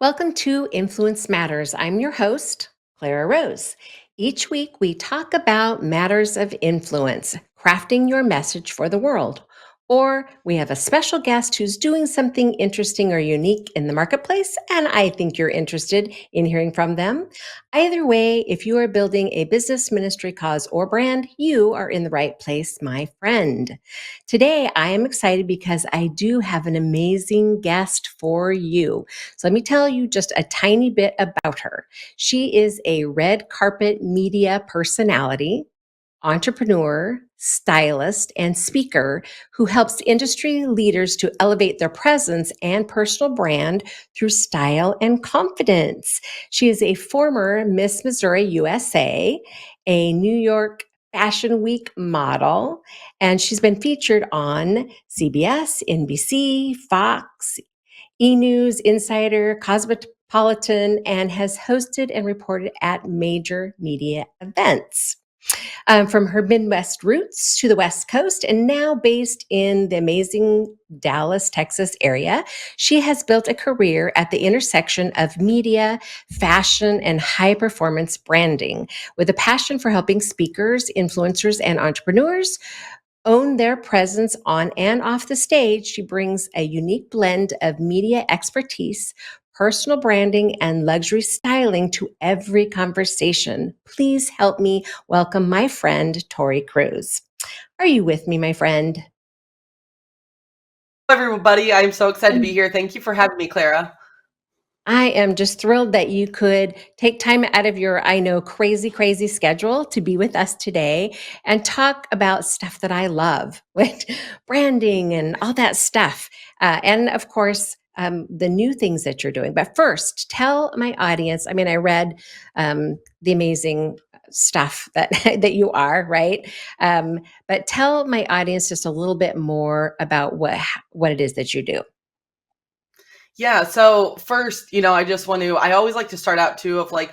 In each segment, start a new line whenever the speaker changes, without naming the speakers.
Welcome to Influence Matters. I'm your host, Clara Rose. Each week, we talk about matters of influence, crafting your message for the world. Or we have a special guest who's doing something interesting or unique in the marketplace, and I think you're interested in hearing from them. Either way, if you are building a business, ministry, cause, or brand, you are in the right place, my friend. Today, I am excited because I do have an amazing guest for you. So let me tell you just a tiny bit about her. She is a red carpet media personality, entrepreneur, stylist, and speaker who helps industry leaders to elevate their presence and personal brand through style and confidence. She is a former Miss Missouri USA, a New York Fashion Week model, and she's been featured on CBS, NBC, Fox, E! News, Insider, Cosmopolitan, and has hosted and reported at major media events. From her Midwest roots to the West Coast, and now based in the amazing Dallas, Texas area, she has built a career at the intersection of media, fashion, and high performance branding with a passion for helping speakers, influencers, and entrepreneurs own their presence on and off the stage. She brings a unique blend of media expertise, personal branding, and luxury styling to every conversation. Please help me welcome my friend, Tori Kruse. Are you with me, my friend?
Hello, everybody. I'm so excited to be here. Thank you for having me, Clara.
I am just thrilled that you could take time out of your, I know, crazy schedule to be with us today and talk about stuff that I love, with branding and all that stuff. And of course, the new things that you're doing. But first, tell my audience, I mean, I read the amazing stuff that that you are, right? But tell my audience just a little bit more about what it is that you do.
Yeah. So first, I always like to start out too of like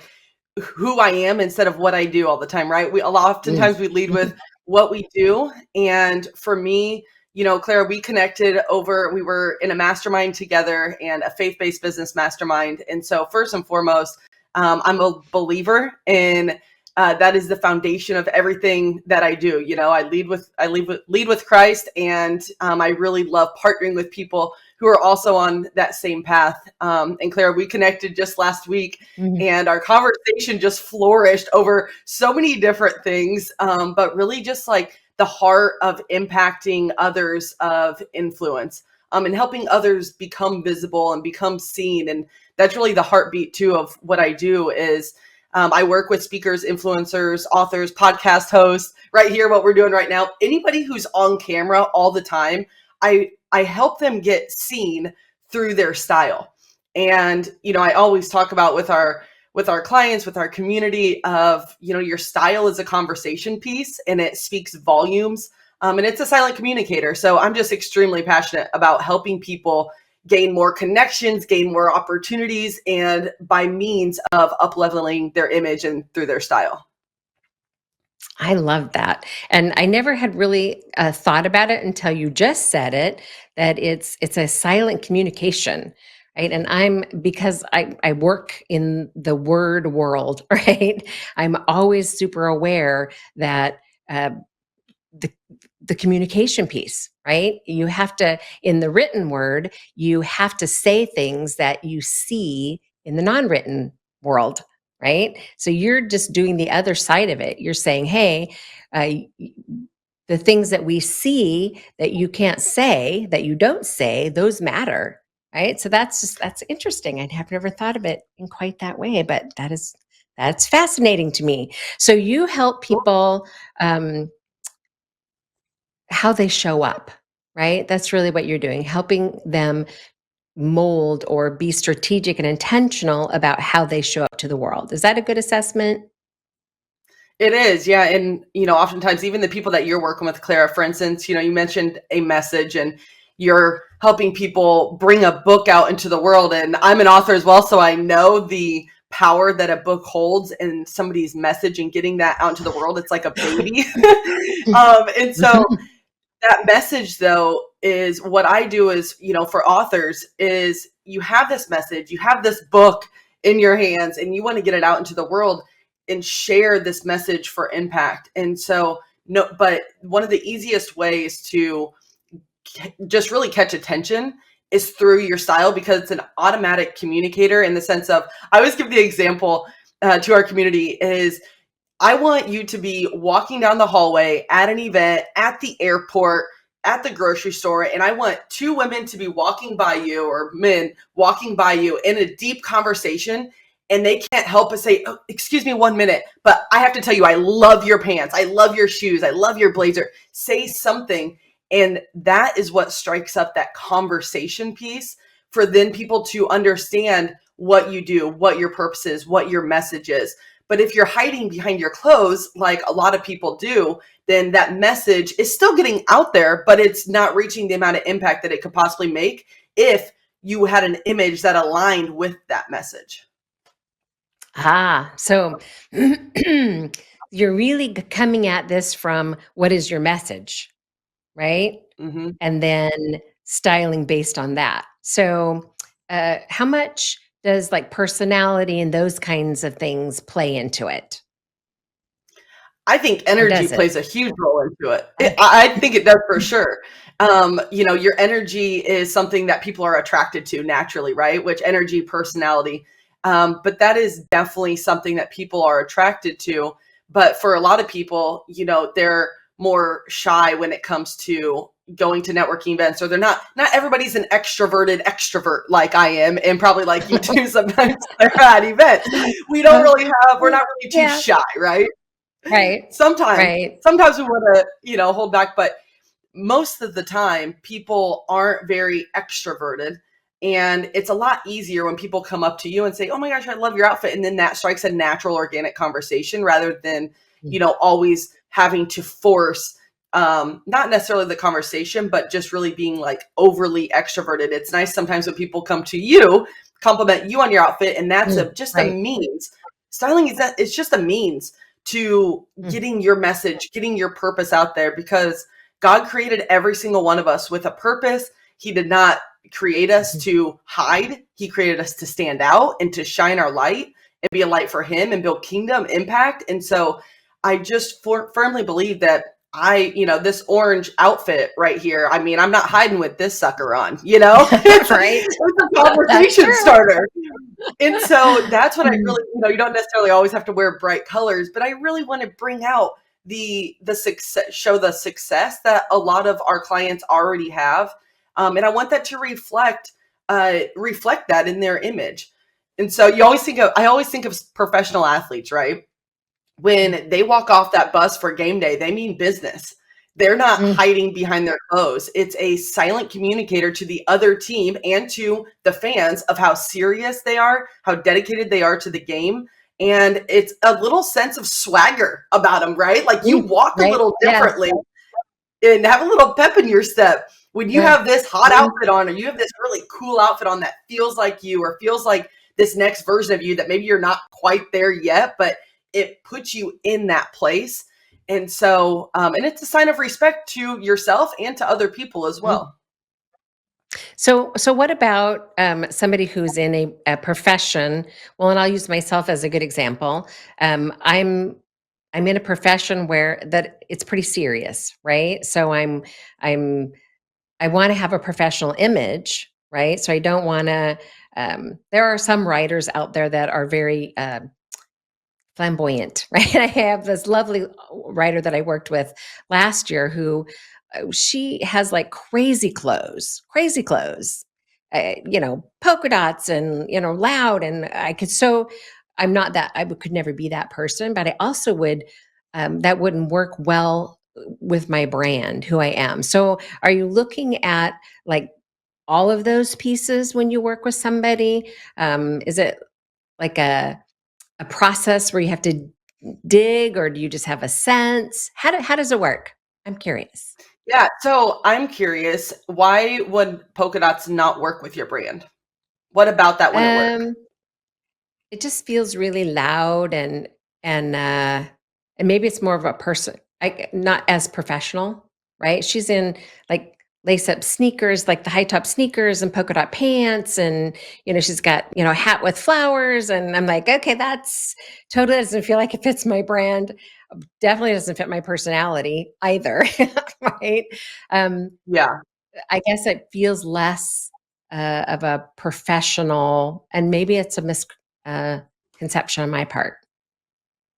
who I am instead of what I do all the time, right?
Mm.
Oftentimes we lead with what we do. And for me, Clara, we were in a mastermind together and a faith-based business mastermind. And so first and foremost, I'm a believer in that is the foundation of everything that I do. Lead with Christ, and I really love partnering with people who are also on that same path. And Claire, we connected just last week,
Mhm.
and our conversation just flourished over so many different things, but really just like the heart of impacting others of influence, and helping others become visible and become seen. And that's really the heartbeat too of what I do is I work with speakers, influencers, authors, podcast hosts. Right here, what we're doing right now. Anybody who's on camera all the time, I help them get seen through their style. And I always talk about with our clients, with our community of your style is a conversation piece, and it speaks volumes. And it's a silent communicator. So I'm just extremely passionate about helping people gain more connections, gain more opportunities, and by means of up-leveling their image and through their style.
I love that. And I never had really thought about it until you just said it, that it's a silent communication, right? And because I work in the word world, right? I'm always super aware that uh, the the communication piece, right? You have to, in the written word, you have to say things that you see in the non-written world, right? So you're just doing the other side of it. You're saying, hey, uh, the things that we see that you can't say, that you don't say, those matter, right? So that's interesting. I have never thought of it in quite that way, but that's fascinating to me. So you help people how they show up, right? That's really what you're doing, helping them mold or be strategic and intentional about how they show up to the world. Is that a good assessment?
It is, yeah. And, oftentimes even the people that you're working with, Clara, for instance, you mentioned a message and you're helping people bring a book out into the world. And I'm an author as well. So I know the power that a book holds in somebody's message and getting that out into the world. It's like a baby. And so that message though is what I do is, for authors is, you have this message, you have this book in your hands, and you want to get it out into the world and share this message for impact. And so, no, but one of the easiest ways to just really catch attention is through your style, because it's an automatic communicator, in the sense of, I always give the example to our community is, I want you to be walking down the hallway at an event, at the airport, at the grocery store, and I want two women to be walking by you, or men walking by you, in a deep conversation, and they can't help but say, "Oh, excuse me 1 minute, but I have to tell you, I love your pants. I love your shoes. I love your blazer." Say something. And that is what strikes up that conversation piece, for then people to understand what you do, what your purpose is, what your message is. But if you're hiding behind your clothes, like a lot of people do, then that message is still getting out there, but it's not reaching the amount of impact that it could possibly make if you had an image that aligned with that message.
So you're really coming at this from what is your message, right?
Hmm.
And then styling based on that. So, how much does like personality and those kinds of things play into it?
I think
Or
energy
does it?
plays a huge role into it.
Okay.
I think it does for sure. Your energy is something that people are attracted to naturally, right? Which energy, personality. But that is definitely something that people are attracted to. But for a lot of people, they're more shy when it comes to going to networking events, or they're not everybody's an extroverted extrovert like I am, and probably like you do sometimes at events. We're not really too
Yeah.
shy, right?
Right.
Sometimes,
Right.
sometimes we want to, hold back, but most of the time, people aren't very extroverted. And it's a lot easier when people come up to you and say, "Oh my gosh, I love your outfit." And then that strikes a natural, organic conversation, rather than,
Mm.
always having to force, not necessarily the conversation, but just really being like overly extroverted. It's nice sometimes when people come to you, compliment you on your outfit, and that's
Mm.
just a
Right.
means. Styling is that, it's just a means to
Mm.
getting your message, getting your purpose out there, because God created every single one of us with a purpose. He did not create us
Mhm.
to hide. He created us to stand out and to shine our light and be a light for Him and build kingdom impact. And so I just firmly believe that this orange outfit right here, I mean, I'm not hiding with this sucker on,
Right.
it's a
That's
conversation
true.
starter. And so that's what I
Mm.
really, you don't necessarily always have to wear bright colors, but I really want to bring out the success, show the success that a lot of our clients already have, and I want that to reflect that in their image. And so I always think of professional athletes, right? When they walk off that bus for game day, they mean business. They're not
Mm.
hiding behind their clothes. It's a silent communicator to the other team and to the fans of how serious they are, how dedicated they are to the game. And it's a little sense of swagger about them, right? Like, you
Mm.
walk a
Right.
little
Yeah.
differently and have a little pep in your step when you
Yeah.
have this hot
Mm.
outfit on, or you have this really cool outfit on that feels like you, or feels like this next version of you that maybe you're not quite there yet, but it puts you in that place. And so, and it's a sign of respect to yourself and to other people as
Mm.
well.
So what about somebody who's in a profession? Well, and I'll use myself as a good example. I'm in a profession where that it's pretty serious, right? So I'm I want to have a professional image, right? So I don't want to. There are some writers out there that are very flamboyant, right? I have this lovely writer that I worked with last year who she has like crazy clothes, polka dots and, loud. And I'm not that, could never be that person, but I also that wouldn't work well with my brand, who I am. So are you looking at like all of those pieces when you work with somebody? Is it like a process where you have to dig, or do you just have a sense? How does it work? I'm curious.
Yeah. So I'm curious, why would polka dots not work with your brand? What about that wouldn't work?
Um, it just feels really loud and maybe it's more of a person, not as professional, right? She's in like lace up sneakers, like the high top sneakers and polka dot pants. And, she's got, a hat with flowers. And I'm like, okay, that's totally doesn't feel like it fits my brand. Definitely doesn't fit my personality either. Right. Um,
Yeah.
I guess it feels less of a professional, and maybe it's a misconception on my part,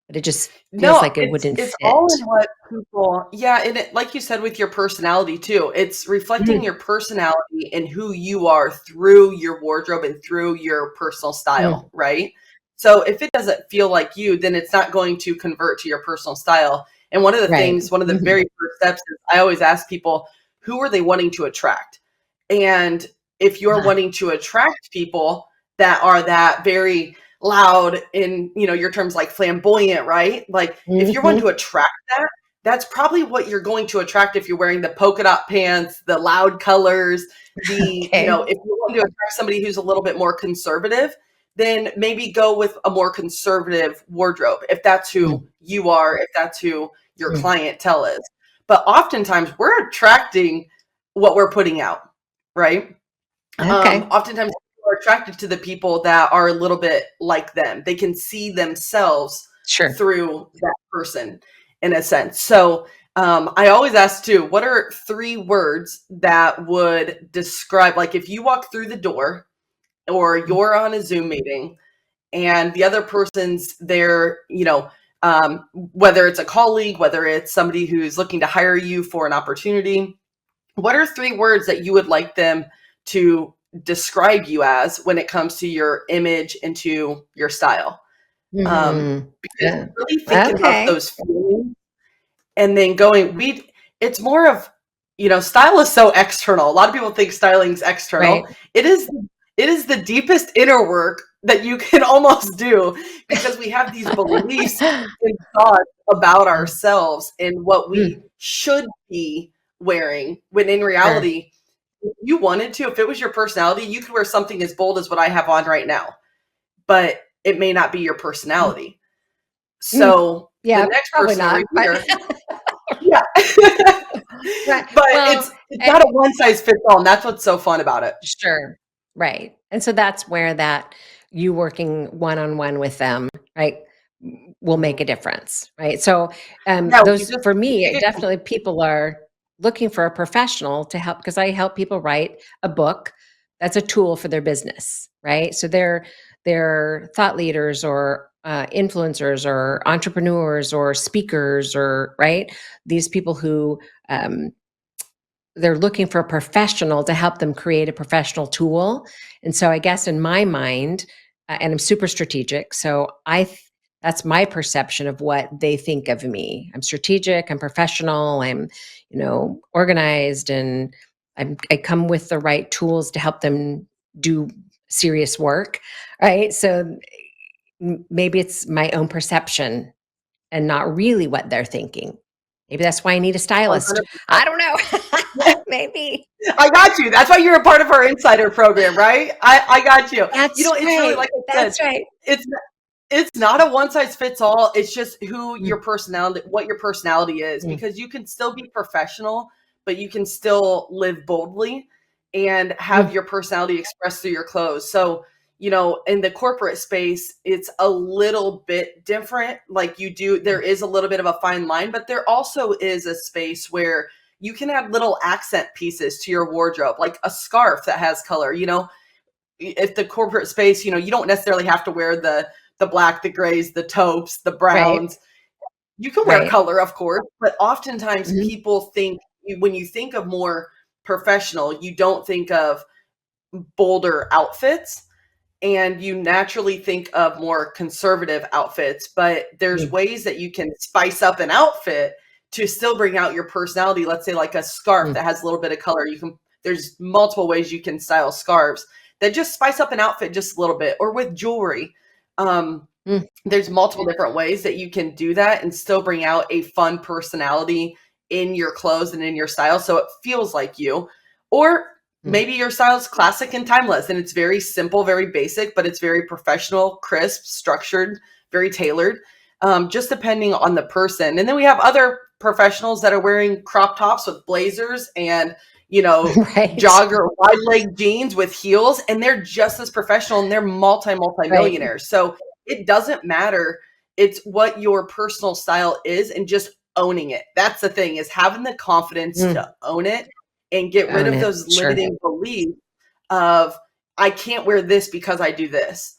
but it just feels
No,
like it wouldn't
it's all
fit.
in what people, yeah, and like you said with your personality too, it's reflecting
Mm,
your personality and who you are through your wardrobe and through your personal
mm,
style, right? So if it doesn't feel like you, then it's not going to convert to your personal style. And one of the
right.
things, one of the
Mhm.
very first steps is I always ask people, who are they wanting to attract? And if you're
Ah,
wanting to attract people that are that very loud in, your terms, like flamboyant, right? Like if you're wanting to
mhm.
attract that, that's probably what you're going to attract if you're wearing the polka dot pants, the loud colors,
Okay.
if you're wanting to attract somebody who's a little bit more conservative, then maybe go with a more conservative wardrobe if that's who
Mm,
you are, if that's who your
mm.
clientele is. But oftentimes we're attracting what we're putting out, right?
Okay.
Oftentimes people are attracted to the people that are a little bit like them. They can see themselves
Sure.
through that person in a sense. So I always ask too, what are 3 words that would describe, like if you walk through the door or
Mm,
you're on a Zoom meeting and the other person's there, whether it's a colleague, whether it's somebody who's looking to hire you for an opportunity, what are 3 words that you would like them to describe you as when it comes to your image and to your style?
mhm.
Because
Yeah.
really thinking about
Okay.
those feelings and then going, it's more of, style is so external. A lot of people think styling's external.
Right.
It is the deepest inner work that you can almost do because we have these beliefs and thoughts about
Mm,
ourselves and what we
mm,
should be wearing, when in
sure.
reality, if you wanted to, if it was your personality, you could wear something as bold as what I have on right now, but it may not be your
Mm,
personality.
mm.
So the
Yeah,
next
probably
person over
not, but
here, yeah.
right.
But it's
Well,
it's not a one size fits all, and that's what's so fun about it.
sure. Right. And so that's where that you working one-on-one with them, right, will make
Mhm.
a difference, right? So,
Yeah, we
those
just
for
we
me,
take it.
definitely people are looking for a professional to help because I help people write a book that's a tool for their business, right? So they're thought leaders or influencers or entrepreneurs or speakers or right these people who um, they're looking for a professional to help them create a professional tool. And so I guess in my mind, and I'm super strategic, so that's my perception of what they think of me. I'm strategic, I'm professional, I'm, organized, and I come with the right tools to help them do serious work, right? So maybe it's my own perception and not really what they're thinking. Maybe that's why I need a stylist.
100%.
I don't know. Maybe.
I got you. That's why you're a part of our insider program, right? I got you.
That's
It's really
right.
like I said,
That's right.
it's it's not a one size fits all. It's just
Mm,
what your personality is,
mm,
because you can still be professional, but you can still live boldly and have
mm,
your personality expressed through your clothes. So, in the corporate space, it's a little bit different. Like there is a little bit of a fine line, but there also is a space where you can add little accent pieces to your wardrobe, like a scarf that has color. If the corporate space, you don't necessarily have to wear the black, the grays, the taupes, the
right.
browns. You can wear
Right.
color, of course, but oftentimes
Mhm,
people think, when you think of more professional, you don't think of bolder outfits, and you naturally think of more conservative outfits, but there's
mm,
ways that you can spice up an outfit to still bring out your personality. Let's say like a scarf
mm,
that has a little bit of color. There's multiple ways you can style scarves that just spice up an outfit just a little bit, or with jewelry. Um,
mm,
there's multiple different ways that you can do that and still bring out a fun personality in your clothes and in your style so it feels like you. Or
mm.
maybe your style is classic and timeless and it's very simple, very basic, but it's very professional, crisp, structured, very tailored, just depending on the person. And then we have other professionals that are wearing crop tops with blazers and
Right.
jogger, wide leg jeans with heels, and they're just as professional and they're
Right.
multi-millionaires. So it doesn't matter. It's what your personal style is and just owning it. That's the thing, is having the confidence to
Mm,
own it and get rid
own
of
it.
those
Sure.
limiting beliefs of I can't wear this because I do this.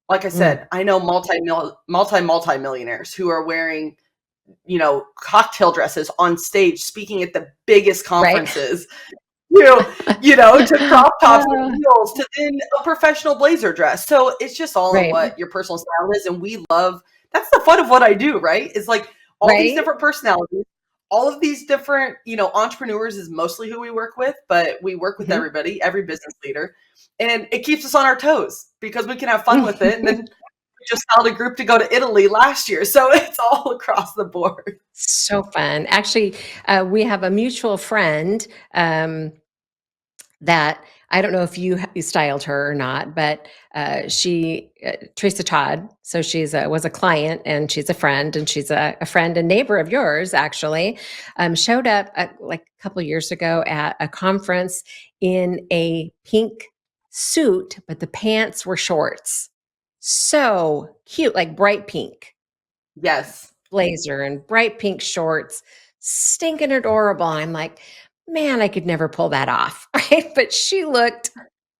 Like I
Mm,
said, I know multi-millionaires who are wearing, cocktail dresses on stage speaking at the biggest
right.
conferences, to crop tops and heels to then a professional blazer dress. So it's just all in
Right.
what your personal style is. And we love, that's the fun of what I do, right? It's like all these
Right.
different personalities, all of these different, entrepreneurs is mostly who we work with, but we work with
Mhm.
everybody, every business leader. And it keeps us on our toes because we can have fun with it. And then we just found a group to go to Italy last year. So it's all across the board.
So fun. Actually, we have a mutual friend that I don't know if you styled her or not, but Teresa Todd. So was a client and she's a friend, and she's a friend and neighbor of yours. Actually, showed up like a couple of years ago at a conference in a pink suit, but the pants were shorts. So cute, like bright pink
Yes.
blazer and bright pink shorts, stinking adorable. I'm like, man, I could never pull that off, right? But she looked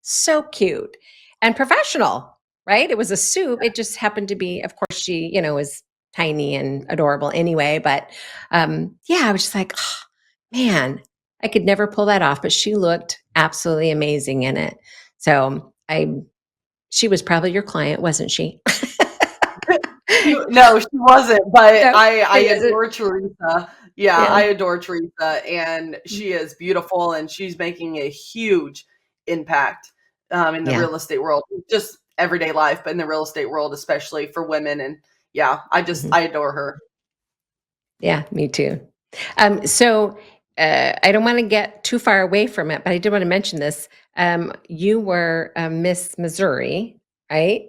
so cute and professional, right? It was a suit. It just happened to be, of course, she, was tiny and adorable anyway. But yeah, I was just like, oh, man, I could never pull that off. But she looked absolutely amazing in it. So she was probably your client, wasn't she?
No, she wasn't, but
No,
I
she wasn't.
adore Teresa. Yeah,
Yeah.
I adore Teresa, and she is beautiful, and she's making a huge impact, in the
Yeah.
real estate world, just everyday life, but in the real estate world, especially for women. And yeah,
Mhm.
I adore her.
Yeah, me too. So I don't want to get too far away from it, but I did want to mention this. You were Miss Missouri, right?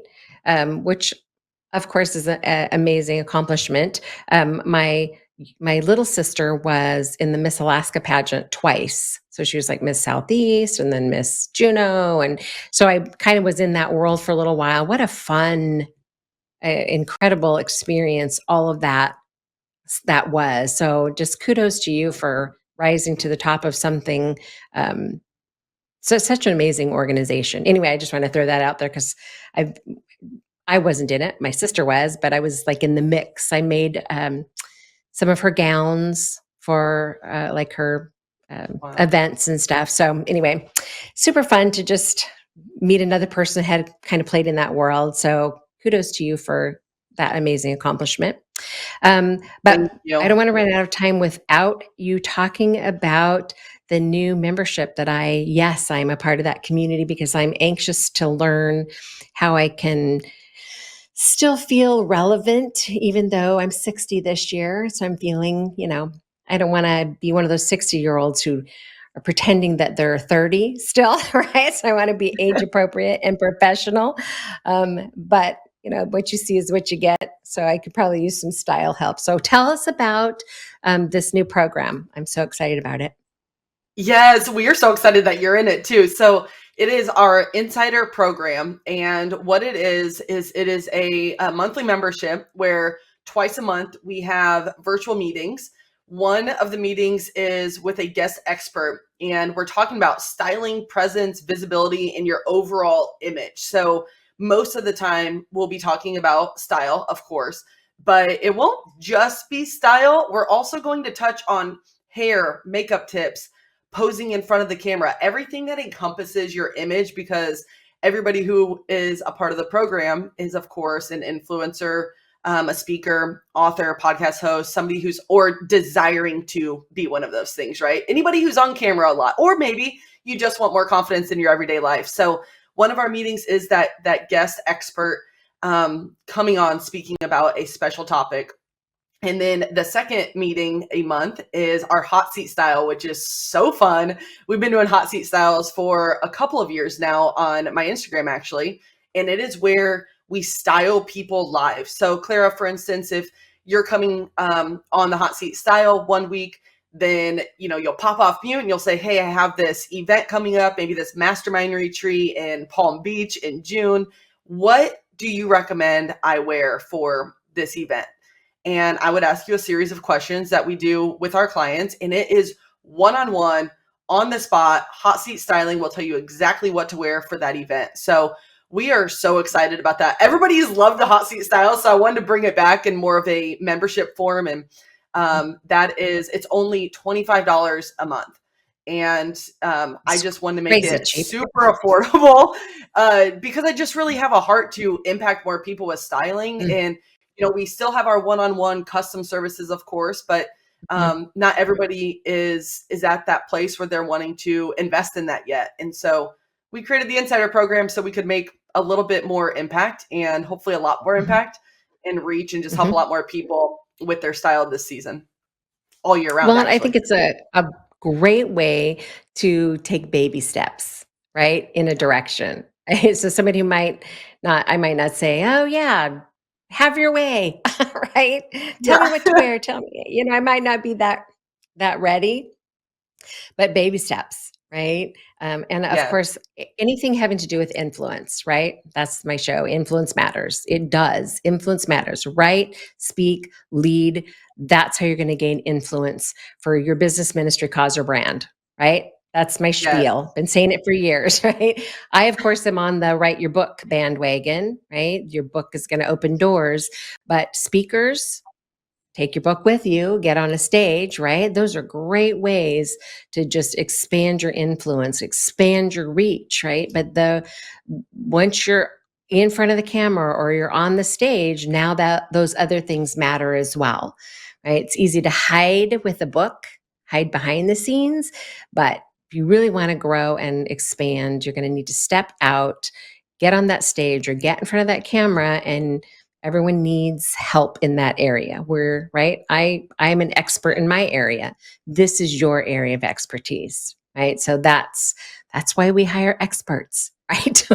Which, of course, is an amazing accomplishment. My little sister was in the Miss Alaska pageant twice. So she was like Miss Southeast and then Miss Juneau. And so I kind of was in that world for a little while. What a fun, incredible experience all of that was. So just kudos to you for rising to the top of something. So such an amazing organization. Anyway, I just want to throw that out there because I I wasn't in it. My sister was, but I was like in the mix. I made some of her gowns for like her
Wow.
events and stuff. So anyway, super fun to just meet another person who had kind of played in that world. So kudos to you for that amazing accomplishment.
Thank
But I
you.
don't want to run out of time without you talking about the new membership that yes, I'm a part of that community because I'm anxious to learn how I can still feel relevant, even though I'm 60 this year. So I'm feeling, I don't want to be one of those 60-year-olds who are pretending that they're 30 still, right? So I want to be age appropriate and professional. But what you see is what you get. So I could probably use some style help. So tell us about this new program. I'm so excited about it.
Yes, we are so excited that you're in it too. So it is our insider program. And what it is it is a monthly membership where twice a month we have virtual meetings. One of the meetings is with a guest expert, and we're talking about styling, presence, visibility, and your overall image. So most of the time we'll be talking about style, of course, but it won't just be style. We're also going to touch on hair, makeup tips, posing in front of the camera, everything that encompasses your image, because everybody who is a part of the program is, of course, an influencer, a speaker, author, podcast host, somebody who's or desiring to be one of those things, right? Anybody who's on camera a lot, or maybe you just want more confidence in your everyday life. So one of our meetings is that guest expert coming on speaking about a special topic. And then the second meeting a month is our hot seat style, which is so fun. We've been doing hot seat styles for a couple of years now on my Instagram, actually. And it is where we style people live. So, Clara, for instance, if you're coming on the hot seat style one week, then, you'll pop off mute and you'll say, hey, I have this event coming up, maybe this mastermind retreat in Palm Beach in June. What do you recommend I wear for this event? And I would ask you a series of questions that we do with our clients. And it is one-on-one, on the spot, hot seat styling. Will tell you exactly what to wear for that event. So we are so excited about that. Everybody's loved the hot seat style. So I wanted to bring it back in more of a membership form. And it's only $25 a month. And I just wanted to make it
cheap.
super affordable because I just really have a heart to impact more people with styling. And, we still have our one-on-one custom services, of course, but not everybody is at that place where they're wanting to invest in that yet. And so we created the Insider program so we could make a little bit more impact and hopefully a lot more impact and reach and just help a lot more people with their style this season, all year round.
Well,
actually.
I think it's a great way to take baby steps, right, in a direction. So somebody who I might not say, oh yeah, have your way, right? Tell me what to wear. Tell me, I might not be that ready, but baby steps, right? And of
Yeah.
course, anything having to do with influence, right? That's my show. Influence matters. It does. Influence matters. Write, speak, lead. That's how you're going to gain influence for your business, ministry, cause, or brand, right? That's my
Yes.
spiel. Been saying it for years, right? I, of course, am on the write your book bandwagon, right? Your book is going to open doors, but speakers, take your book with you, get on a stage, right? Those are great ways to just expand your influence, expand your reach, right? But once you're in front of the camera or you're on the stage, now that those other things matter as well, right? It's easy to hide with a book, hide behind the scenes, but if you really want to grow and expand, you're going to need to step out, get on that stage or get in front of that camera, and everyone needs help in that area. Right? I'm an expert in my area. This is your area of expertise, right? So that's why we hire experts, right?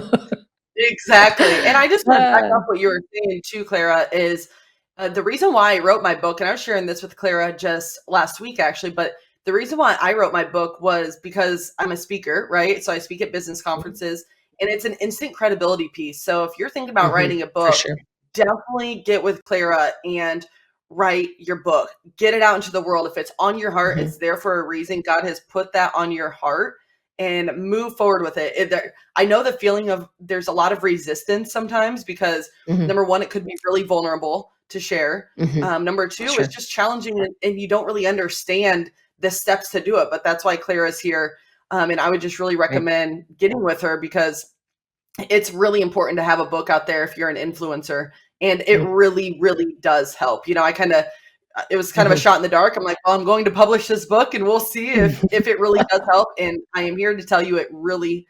Exactly. And I just want to back up what you were saying too, Clara, is the reason why I wrote my book, and I was sharing this with Clara just last week, actually, but the reason why I wrote my book was because I'm a speaker, right? So I speak at business conferences, and it's an instant credibility piece. So if you're thinking about writing a book,
sure.
definitely get with Clara and write your book. Get it out into the world. If it's on your heart, it's there for a reason. God has put that on your heart, and move forward with it. I know the feeling of there's a lot of resistance sometimes because number one, it could be really vulnerable to share. Number two,
Sure.
it's just challenging and you don't really understand the steps to do it. But that's why Clara's here. And I would just really recommend getting with her because it's really important to have a book out there if you're an influencer. And it really, really does help. It was kind of a shot in the dark. I'm like, well, I'm going to publish this book and we'll see if it really does help. And I am here to tell you it really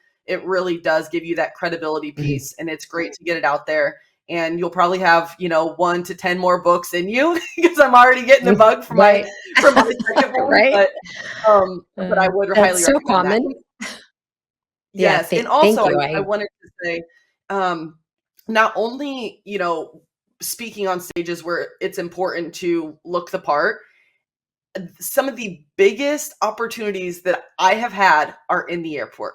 does give you that credibility piece. And it's great to get it out there. And you'll probably have, 1 to 10 more books in you because I'm already getting the bug from my second one.
Right.
But I would highly
so
recommend
common.
that.
Yeah,
Yes. And also
thank you.
I wanted to say, not only, speaking on stages where it's important to look the part, some of the biggest opportunities that I have had are in the airport.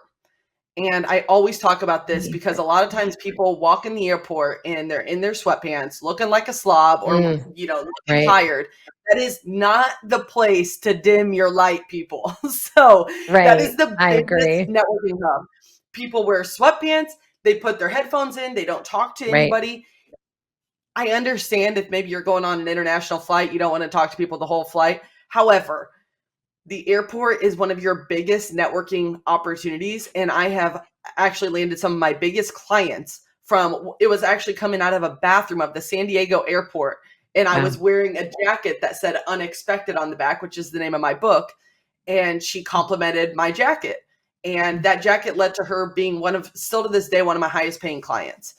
And I always talk about this because a lot of times people walk in the airport and they're in their sweatpants looking like a slob or, looking tired. That is not the place to dim your light, people. So that is the
I
biggest
agree.
networking hub. People wear sweatpants. They put their headphones in. They don't talk to anybody. I understand if maybe you're going on an international flight, you don't want to talk to people the whole flight. However, the airport is one of your biggest networking opportunities. And I have actually landed some of my biggest clients it was actually coming out of a bathroom of the San Diego airport. And I was wearing a jacket that said Unexpected on the back, which is the name of my book. And she complimented my jacket. And that jacket led to her being still to this day, one of my highest paying clients.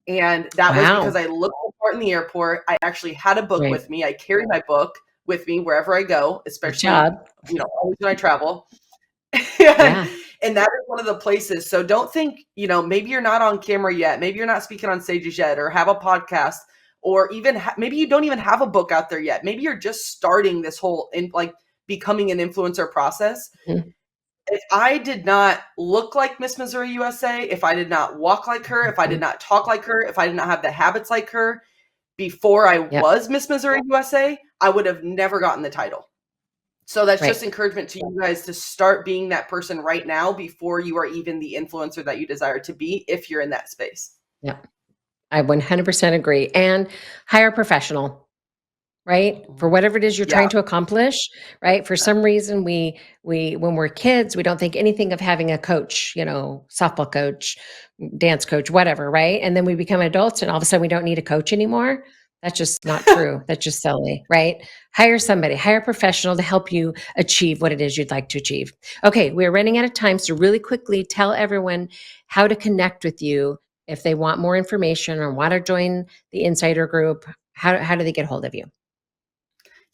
And that was because I looked the part in the airport. I actually had a book with me. I carry my book with me wherever I go, especially, always when I travel. And that is one of the places. So don't think, maybe you're not on camera yet. Maybe you're not speaking on stages yet or have a podcast or even maybe you don't even have a book out there yet. Maybe you're just starting this whole becoming an influencer process.
Mhm.
If I did not look like Miss Missouri USA, if I did not walk like her, if I did
Mhm.
not talk like her, if I did not have the habits like her before I
Yep.
was Miss Missouri USA, I would have never gotten the title. So that's just
Right.
encouragement to you guys to start being that person right now before you are even the influencer that you desire to be if you're in that space.
Yep. I 100% agree. And hire a professional. Right? For
Mhm.
whatever it is you're
Yeah.
trying to accomplish, right? For some reason, we when we're kids, we don't think anything of having a coach, softball coach, dance coach, whatever, right? And then we become adults and all of a sudden we don't need a coach anymore. That's just not true. That's just silly, right? Hire somebody, hire a professional to help you achieve what it is you'd like to achieve. Okay, we're running out of time. So, really quickly, tell everyone how to connect with you if they want more information or want to join the insider group. How do they get hold of you?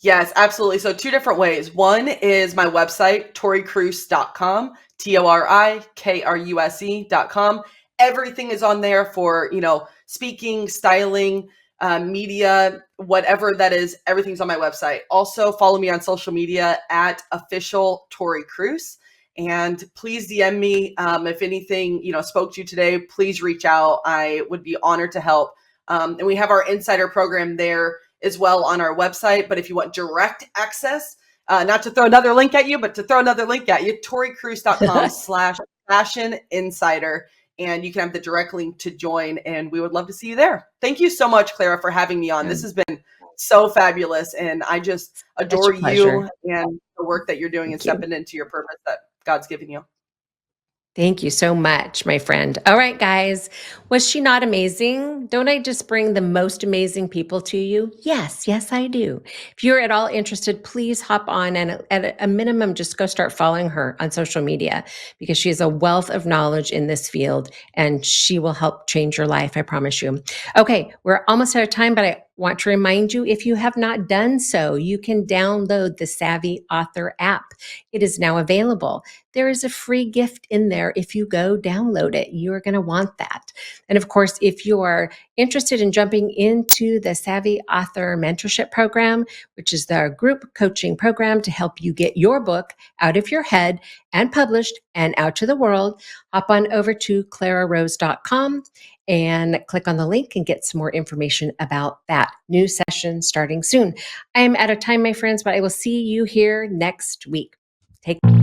Yes, absolutely. So two different ways. One is my website, torikruse.com, TORIKRUSE.com. Everything is on there for, speaking, styling, media, whatever that is, everything's on my website. Also follow me on social media at official Tori Kruse. And please DM me if anything, spoke to you today, please reach out. I would be honored to help. And we have our insider program there as well on our website. But if you want direct access, not to throw another link at you, but to throw another link at you, torikruse.com/fashion insider. And you can have the direct link to join. And we would love to see you there. Thank you so much, Clara, for having me on. This has been so fabulous. And I just
Such
adore
a pleasure.
you and the work that you're doing and
Thank you.
stepping into your purpose that God's given you.
Thank you so much, my friend. All right, guys. Was she not amazing? Don't I just bring the most amazing people to you? Yes, yes, I do. If you're at all interested, please hop on and at a minimum, just go start following her on social media because she is a wealth of knowledge in this field and she will help change your life. I promise you. Okay, we're almost out of time, but I want to remind you if you have not done so, you can download the Savvy Author app. It is now available. There is a free gift in there if you go download it. You're going to want that. And of course, if you are interested in jumping into the Savvy Author Mentorship Program, which is the group coaching program to help you get your book out of your head and published and out to the world, hop on over to clararose.com and click on the link and get some more information about that new session starting soon. I'm out of time, my friends, but I will see you here next week. Take care.